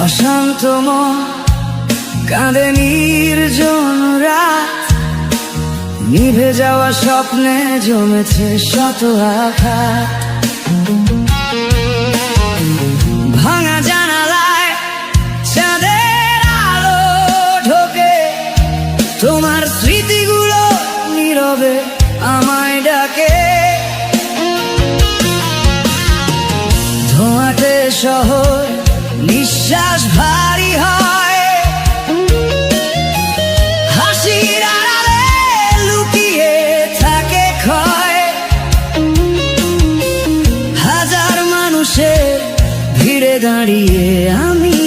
অশান্ত মন কাঁদে নির্জন রাত, নিভে যাওয়া স্বপ্নে জমেছে শত আঘাত। ভাঙা জানালায় চাঁদের আলো ঢোকে, তোমার স্মৃতিগুলো নীরবে আমায় ডাকে। ধোঁয়াটে শহর নিঃশ্বাস ভারী হয়, হাসির আড়ালে লুকিয়ে থাকে ক্ষয়। হাজার মানুষের ভিড়ে দাঁড়িয়ে আমি,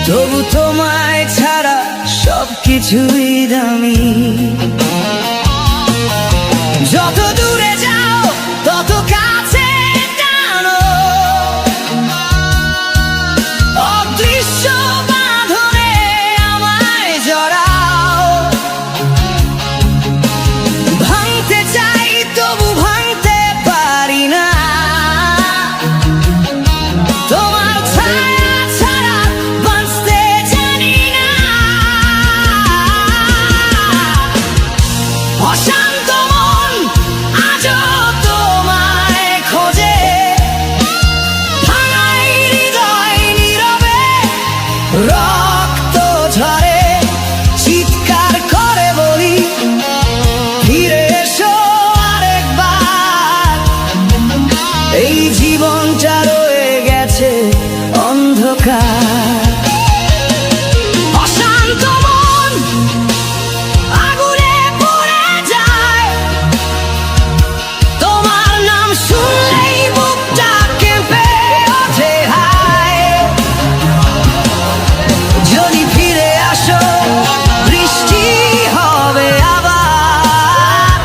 তবু তোমায় ছাড়া সবকিছুই দামি। যত দূরে যাও তত কাছে টানো, অদৃশ্য বাঁধনে আমায় জড়াও। ভাঙতে চাই তবু ভাঙতে পারি না, তোমার ছায়া ছাড়া বাঁচতে জানি না। অশান্ত মন আজও তোমায় খোঁজে, ভাঙাই হৃদয় নীরবে রক্ত ঝরে। চিৎকার করে বলি ফিরে এসো আরেকবার, এই জীবনটা রয়ে গেছে অন্ধকার। অশান্ত মন আগুনে পুড়ে যায়, তোমার নাম শুনলেই বুকটা কেঁপে ওঠে হায়। যদি ফিরে আসো বৃষ্টি হবে আবার,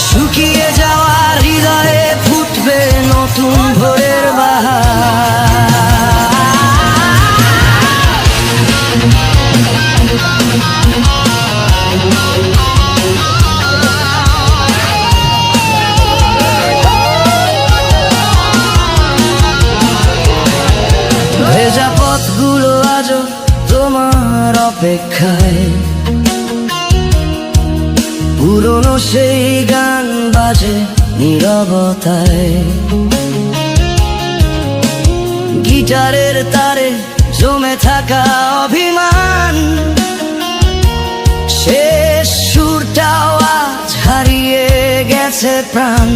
শুকিয়ে যাওয়া হৃদয়ে ফুটবে নতুন ভোরের বাহার। ভেজা পথগুলো আজও তোমার অপেক্ষায়, পুরনো সেই গান বাজে নীরবতায়। গিটারের তারে জমে থাকা অভিমান, শেষ সুরটাও আজ হারিয়ে গেছে প্রাণ।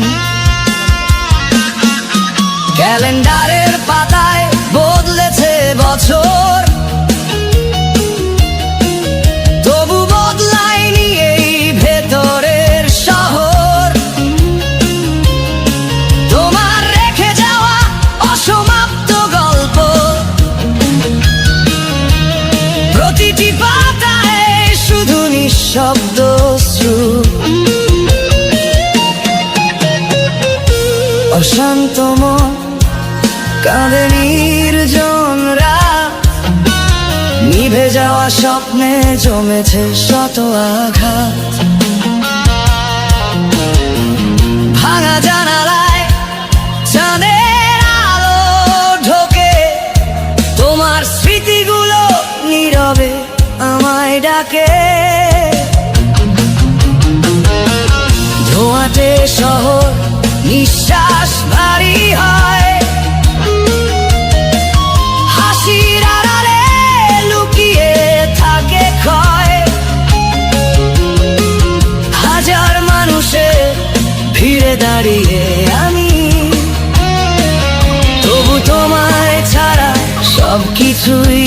ক্যালেন্ডারের পাতায় বদলেছে বছর, তবু বদলায়নি এই ভেতরের শহর। তোমার রেখে যাওয়া অসমাপ্ত গল্প, প্রতিটি পাতায় শুধু নিঃশব্দ শ্রুত। অশান্ত মন কাঁদে নির্জন রাত, নিভে যাওয়া স্বপ্নে জমেছে শত আঘাত। ভাঙা জানালায় চাঁদের আলো ঢোকে, তোমার স্মৃতিগুলো নীরবে আমায় ডাকে। ধোঁয়াটে শহর নিঃশ্বাস ভারী হয়, হাসির আড়ালে লুকিয়ে থাকে ক্ষয়। হাজার মানুষের ভিড়ে দাঁড়িয়ে আমি, তবু তোমায় ছাড়া সবকিছুই